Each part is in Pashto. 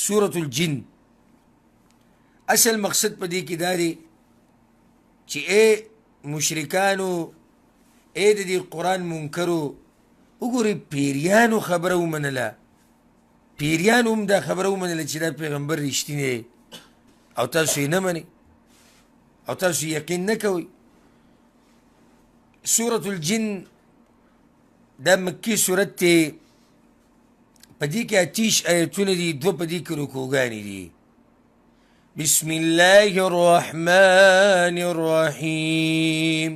سورة الجن اصل مقصد پا دی کی داری چی اے مشرکانو اے دی قرآن منکرو اگوری پیریانو خبرو منلا پیریانو هم دا خبرو منلا چی دا پیغمبر رشتینه او تاسو یې نه منی او تاسو یقین نه کوئ. سورة الجن دا مکی سورت تی پا دی که 30 آیتون دی، دو پا دی که رکوگانی دی. بسم الله الرحمن الرحیم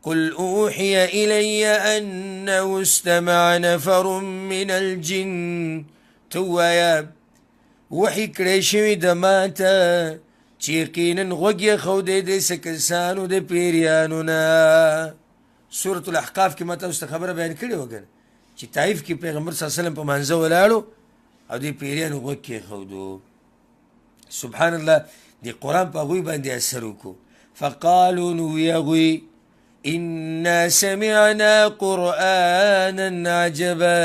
قل اوحي إلي أنه استمع نفر من الجن توایا وحی کړی شوی د ماته چې یقینا غوږ یې ښودی دی څه کسانو د پیریانو نه. سورة الاحقاف کې ما تاسو ته خبره بیان کړې وه که نه چې طایف کې پیغمبر صلی الله علیه وسلم په مانځه ولاړو او د پیریانو غوږ کېښودو. سبحان الله د قرآن په هغوی باندې اثر وکړو. فقالو نو وی هغوی انا سمعنا قرآنا عجبا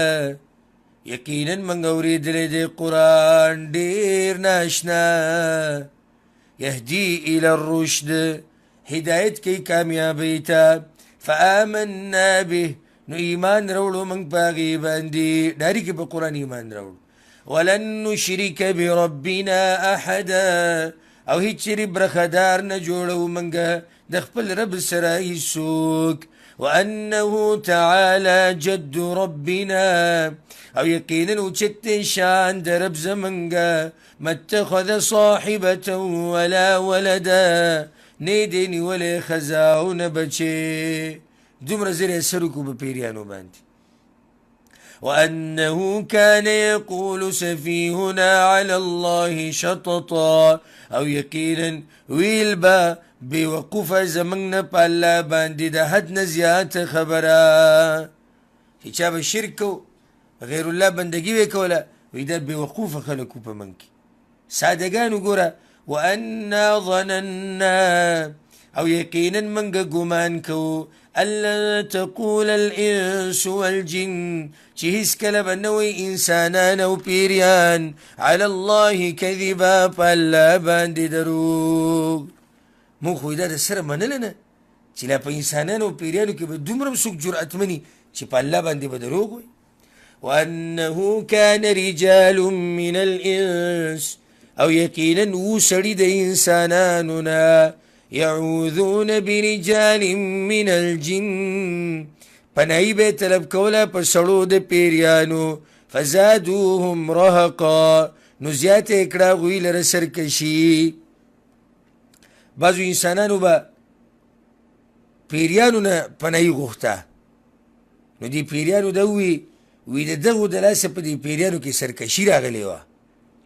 یقینا من اوریدلی دی قرآن ډیر ناشنا یهدی الى الرشد هدایت کی کامیابی تا فآمنا به نو ایمان روڑو من پاگی باندی داری که با قرآن ایمان روڑو ولن نشرک بربنا احدا او هیچ رب رخدار نجوڑو منگا دخپل رب سرائی سوک وأنه تعالى جد ربنا او یقینا اوچت شان در رب زمنگا ما اتخذ صاحبة ولا ولدا نیدینی ولی خزاون بچه دومره زیر اثر کو بپیریانو باندې. وأنه كان يقول سفيهنا على الله شططا او یقینا ویلبا بیوقوف زمنگنا پا اللہ باندی دا حد نزیات خبرا چی چا با شرک کو غیر اللہ بندگی وی کولا وی دا بیوقوف خلقو پا منکی سادگانو گورا وَأَنَّا ظَنَنَّا او یقینا منگا گمان کو أَلَّا تَقُولَ الْإِنسُ وَالْجِنُّ چی حس کلب نوی انسانان او پیریان علی اللہ کذبا پا اللہ باندی دروگ. مو خو دا د سره منله نه چې لا په انسانانو او پیریانو کې به دومره څوک جرأت مني چې په الله باندې به دروغ وایي. وأنه كان رجال من الإنس او یقینا و سړي د انسانانو نه يعوذون برجال من الجن پناهی به طلب کوله په سړو د پیریانو فزادوهم رهقا نو زیات کړه غوی لره سرکشي. بعضو انسانانو با پیریانو نه پناهی غوښته نو دی پیریانو دا وی د دغو د لاسه په دی پیریانو کې سرکشي راغلی وه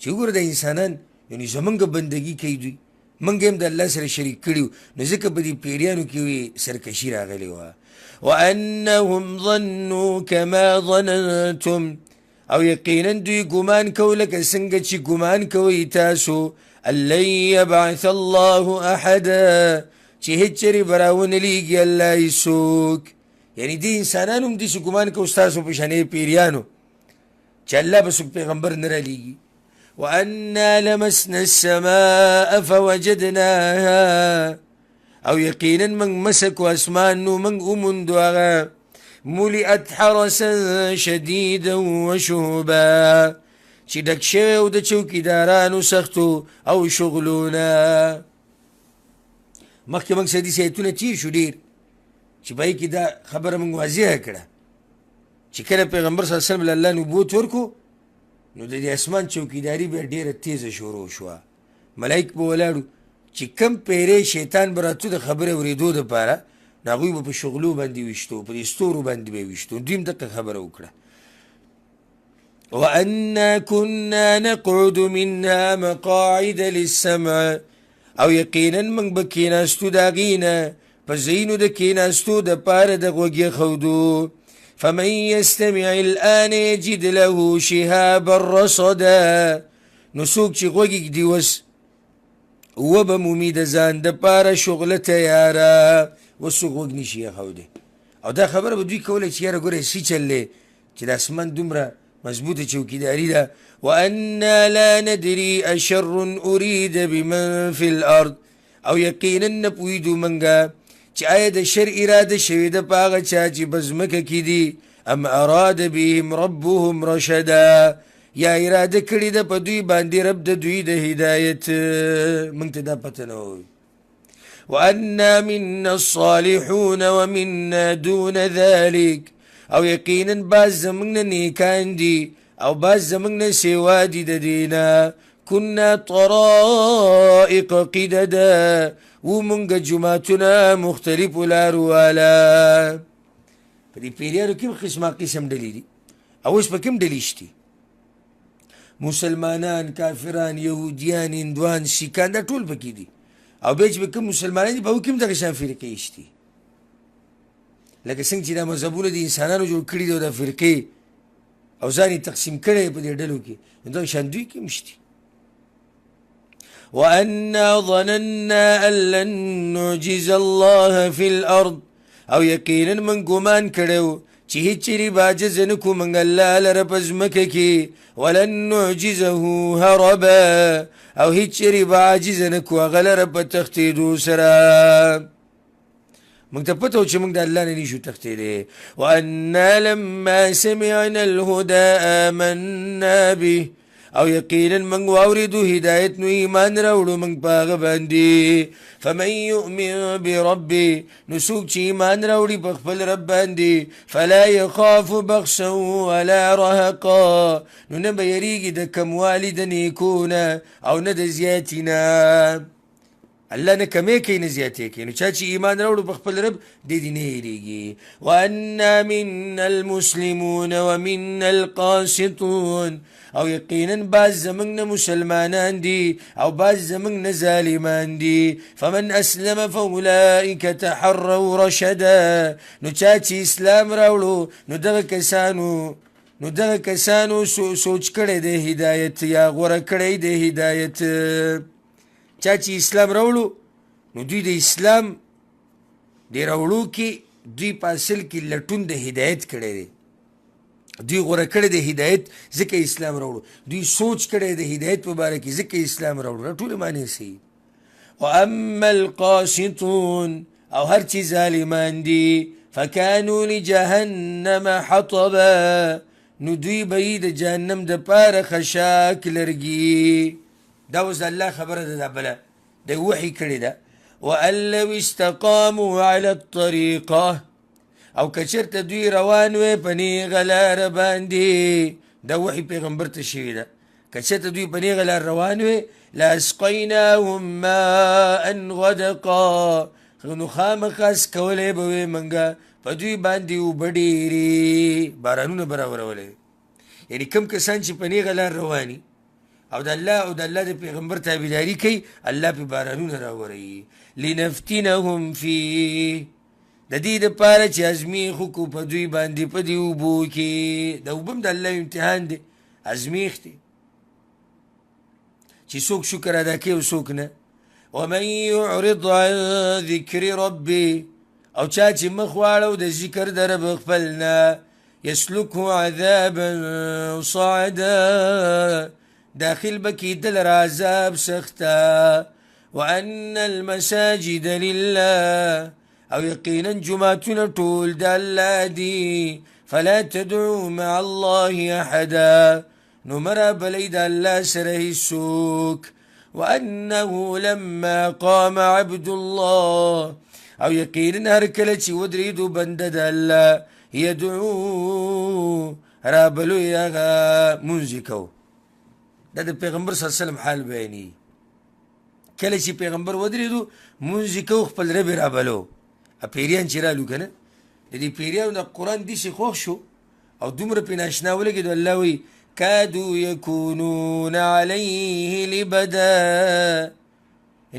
چې وګوره د انسانان یعنې زمونږ بندګي کوي دوی موږ هم د الله سره شریک کړي نو ځکه په دې پیریانو کې وی سرکشي راغلی وه. وأنهم ظنوا كما ظننتم او یقینا دوی ګمان کو لکه څنګه چې ګمان کوئ تاسو أن لن يبعث الله أحدا چې هیڅ چرې به راونه لیږي الله هیڅوک. یعنې دې انسانانو هم داسې ګمان کو ستاسو په شانې پیریانو چې الله به څوک پیغمبر نه رالیږي. وأنا لمسنا السماء فوجدناها او یقینا من مسکو اسمان نو من امندو هغه ملئت حرسا شدیدا وشهبا چې ډک شوی او د چوکیدارانو سختو او شغلونه. مخکې موږ حدیث ایتونه تیر شو ډېر چې په هغې کې دا خبره موږ واضحه کړه چې کله پیغمبر صلی الله علیه وسلم له الله نبوت ورکو نو د دې اسمان چوکیداري بیا ډېره تیزه شروع شوه. ملایک به ولاړو چې کم پیری شیطان به راتلو د خبرې اورېدو دپاره نو هغوی به په شغلو باندې ویشتو په دې ستورو باندې به یې ویشتو. دوی هم دقه خبره وکړه. وأنا كنا نقعد منها مقاعد للسمع او یقینا من به کېناستو د هغې نه په ځایونو د کېناستو دپاره د غوږ ایښودو. فمن يستمع الآن يجد له شهابا رصدا نو څوک چې غوږ ږدي اوس وبه مومي د ځان دپاره شغله تیاره اوس څوک غوږ نشي ایښودی. او دا خبره به دوی کولی چې یاره ګوره سی چل دی چې د اسمان دومره مضبوطه چوکیداری ده. وأنا لا ندري أشر أريد بمن في الأرض او یقینا نپویدو منگا چی آیا د شر اراده شوی د پاغه چا چې بزمکه کی دی ام اراد بهم ربهم رشدا یا اراده کړی د په دوی باندې رب د دوی د هدایت منګ ته دا پته نه وي. وأنا منا الصالحون ومنا دون ذلك او یقینا باز زمنګ نه نیکان دي او باز زمنګ نه سیوا دي د دینا. كنا طرائق قددا ومنګ جماعتنا مختلف لاروالا. په دې پیریانو کې قسمه قسم ډلې دي او اوس په کوم ډلې شتي؟ مسلمانان، کافران، یهودیان، هندوان، سیکان دا ټول پکې دي. او بیا چې به کوم مسلمانان دي په هغو کې هم دغه شان فرقې شتي. لکه څنګه چې دا مذهبونه د انسانانو جوړ کړي دي او دا فرقې او ځان یې تقسیم کړی په دې ډلو کې، نو دغه شان دوی کې هم شتي. وأنا ظننا أن لن نعجز الله في الأرض او یقینا من ګمان کړو چې هیڅ چیرې به عاجز نه کړو موږ الله لره په ځمکه کې. ولن نعجزه هربا او هیڅ چیرې به عاجز نه کړو هغه لره په تښتېدو سره. موږ ته پته و چې موږ د الله نه نشو تښتېدی. وأنا لما سمعنا الهدى آمنا به او یقینا من واوریدو هدایت نو ایمان راوړو من په هغه باندې. فمن یؤمن بربه نو څوک چې ایمان راوړي په خپل رب باندې فلا یخاف بخسا ولا رهقا نو نه به یریږي د کموالي د نیکو نه او نه د زیاتي نه. الله نه کمی کوي نه زیاتې کوي. نو چا چې ایمان راوړو په خپل رب دې دې نه هېرېږي. وأنا منا المسلمون ومنا القاسطون او یقینا بعض زمنګ نه مسلمانان دي او بعض زمنګ نه ظالمان دي. فمن اسلم فاولئک تحروا رشدا نو چا چې اسلام راوړو نو دغه کسانو سوچ کړی د هدایت یا غوره کړی د هدایت. چا چې اسلام راوړو نو دوی د اسلام د راوړو کې دوی په اصل کې لټون د هدایت کړی دی. دوی غوره کړی د هدایت ځکه اسلام راوړو. دوی سوچ کړی د هدایت په باره کې ځکه اسلام راوړو. ټولې معنی صحیح. واما القاسطون او هر چې ظالمان دي فکانوا لجهنم حطبا نو دوی به یې د جهنم د پاره خشاک لرګي. دا اوس د الله خبره ده، دا بله د وحي کړې ده. وأن لو استقاموا على الطريقة او کچرته دوی روان وې په نیغه لاره باندې، دا وحي پیغمبر ته شوي ده. کچرته دوی په نیغه لاره روان وې لاسقیناهم ماء غدقا نو خامخا څکولی به وې موږ په دوی باندې اوبه ډېرې بارانونه به راورولې. یعنې کوم کسان چې په نیغه لار رواني او د الله د پیغمبر تابعداري کوي الله پې بارانونه راوروي. لنفتنهم فيه د دې دپاره چې ازمیښ وکړو په دوی باندې په دې اوبو کې. د اوبه هم د الله امتحان دی، ازمیښ دی چې څوک شکر ادا کوي او څوک نه. ومن يعرض عن ذکر ربه او چا چې مخ واړو د ذکر د رب خپل نه یسلکه عذابا صعدا داخل بکی دل را عذاب سختا. وأن المساجد لله او یقینا جماعتنا ټول د الله دي. فلا تدعوا مع الله احدا نو مرا بلی د الله سره هیڅوک. وأنه لما قام عبد الله او یقینا هر کله چې ودرېدو بنده د الله یدعو را بلو یغه منځ کو. دا د پیغمبر صلی الله علیه وسلم حال بیاني. کله چې پیغمبر ودرېدو منځ کو خپل رب را بلو. پیریان چې رالو که نه د دې پیریانو د قرآن داسې خوښ شو او دومره پرې ناشنا ولګېدو. الله وایي کادو یکونون علیه لبدا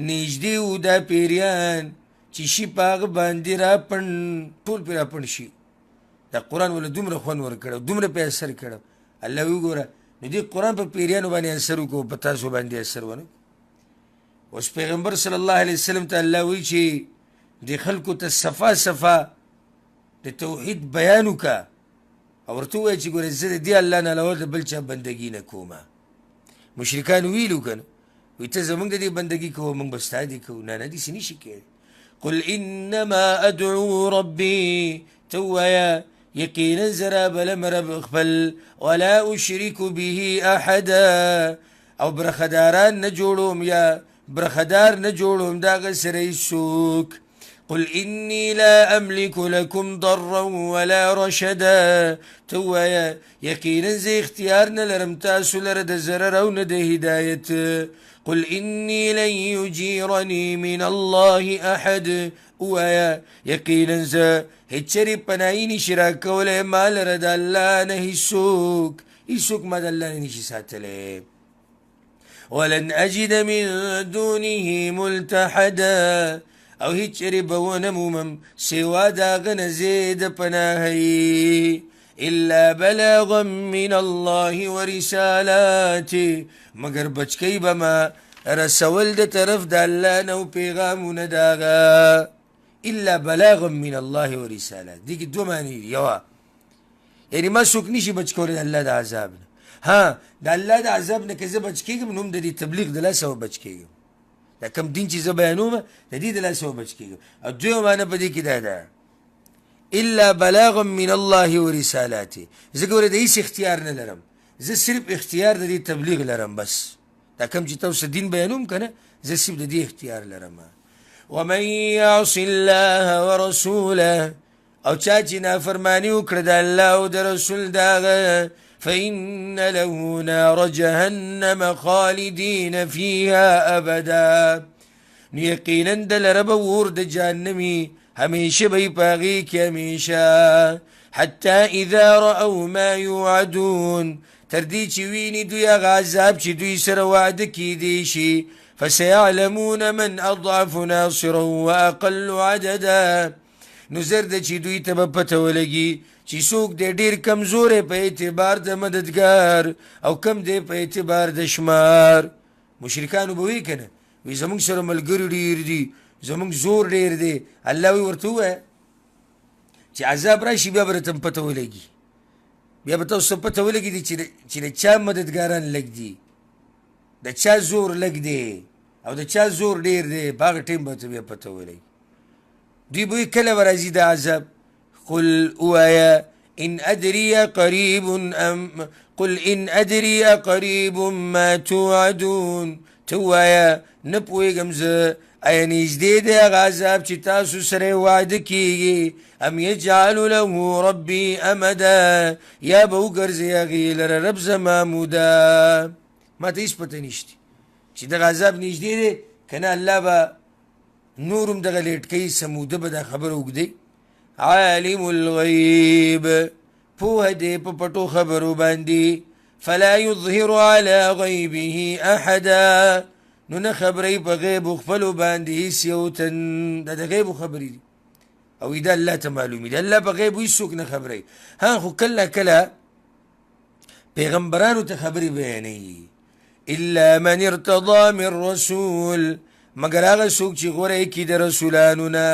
نږدې وو دا پیریان چې شي په هغه باندې راپڼ ټول پرې راپڼ شي. دا قرآن وله دومره خوند ورکړی دومره پرې اثر کړی. الله وی ګوره نو دې قرآن په پیریانو باندې اثر وکړو په تاسو باندې اثر ونه. اوس پیغمبر صلی الله علیه وسلم ته الله وی چې د خلکو ته صفا د توحید بیان وکړه او ورته ووایه چې ګوره زه د دې الله نه علاوه د بل چا بندګي نه کومه. مشرکانو ویلو که نه وایي ته زمونږ د دې بندګي کوو موږ به ستا دې کوو. نه نه داسې نشي کېدی. قل انما ادعو ربي ته ووایه یقینا زه رابلم رب خپل ولا اشرک به احدا او برخداران نه جوړوم یا برخدار نه جوړوم د هغه سره هېڅوک. قل إني لا أملك لكم ضرا ولا رشدا ته ووایه یقینا زه اختیار نه لرم تاسو لره د ضرر او نه د هدایت. قل إني لن يجيرني من الله أحد ووایه یقینا زه هېڅ چېرې پناهي نشي راکولی ما لره د الله نه هېڅوک ما د الله نه نشي ساتلی. ولن أجد من دونه ملتحدا او هیڅ چېرې به ونه مومم سوا د هغه نه زه د پناهۍ الا بلاغا من الله ورسالاته مګر بچکی به ما رسول د طرف د الله نه او پیغامونه د هغه. الا بلاغا من الله ورسالاته دې کې دوه معنی دي. یوه یعنې ما څوک نشي بچ کولی د الله د عذاب نه. ها د الله د عذاب نه که زه بچ کېږم نو هم د دې تبلیغ د لاسه به بچ کېږم. دا کم دین چې زه بیانوم د دې د لاسه به بچ کېږم. او دویمه معنی په دې کې دا ده الا بلاغا من الله ورسالاته زه ګوره د هېڅ اختیار نه لرم زه صرف اختیار د دې تبلیغ لرم بس. دا کم چې تاسو دین بیانوم که نه زه صرف د دې اختیار لرم. ومن يعص الله ورسوله او چا چې نافرماني وکړه د الله او د رسول د هغه فإن له نار جهنم خالدين فيها أبدا نو یقینا د لره به اور د جهنمي همیشه به یې په هغې کې همیشه. حتی اذا رأوا ما یوعدون تر دې چې ویني دوی هغه عذاب چې دوی سره وعده کیدی شي. فسيعلمون من أضعف ناصرا وأقل عددا نو زر ده چې دوی ته به پته ولګي چې څوک دی ډېر کمزوری په اعتبار د مددګار او کم دی په اعتبار د شمار. مشرکانو به وایي که نه وایي زمونږ سره ملګري ډېر دي زمونږ زور ډېر دی. الله وایي ورته ووایه چې عذاب راشي بیا به راته پته ولګي بیا به تاسو پته ولګي چې د چا مددګاران لږ دي د چا زور لږ دی او د چا زور ډېر دی په هغه ټایم به ته بیا پته ولګي. دوی به کله به راځي د عذاب. قل ووایه إن أدري قريب ما توعدون ته ووایه نه پوهېږم زه آیا نږدې دی هغه عذاب چې تاسو سره یې وعده کېږي ام یجعل له ربي امدا یا به وګرځي هغې لره رب زما موده. ما ته هېڅ پته نشته چې دغه عذاب نږدې دی که نه الله به نور هم دغه لیټ کوي څه موده به دا خبره اوږدوي. عالم الغیب پوهه دی په پټو خبرو باندې فلا یظهر على غیبه احدا نو نه خبروي په غیبو خپلو باندې هېڅ یو تن دا د غیبو خبرې دي او دا الله ته معلومي دي. الله په غیبو هېڅوک نه خبروي. ها خو کله کله پیغمبرانو ته خبرې بیانوي الا من ارتضى من رسول مگر هغه څوک چې غوره یې کي د رسولانو نه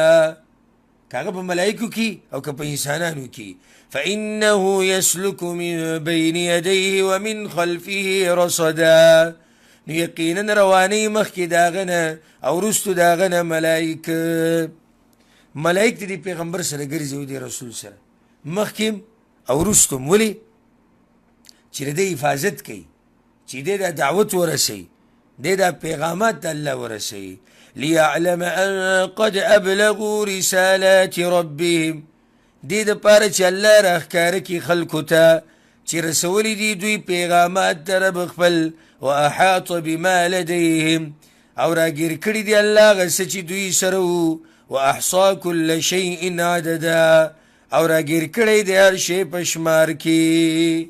که هغه په ملایکو کې او که په انسانانو کې. فإنه يسلك من بين يديه ومن خلفه رصدا نو یقینا رواني مخکې د هغه نه او وروستو د هغه نه ملایک د دې پیغمبر سره ګرځي او د رسول سره مخکې او وروستو م ولې چې د دې حفاظت کوي چې دی دا دعوت ورسوي دی دا پیغامات د الله ورسوي. ليعلم أن قد أبلغوا رسالات ربهم دې دپاره چې الله راښکاره کړي خلکو ته چې رسولی دي دوی پیغامات د رب خپل واحاط بما لديهم او راګیر کړي دي الله هغه څه چې دوی سره وو واحصا كل شيء عددا او راګیر کړی دی هر شی په شمار کې.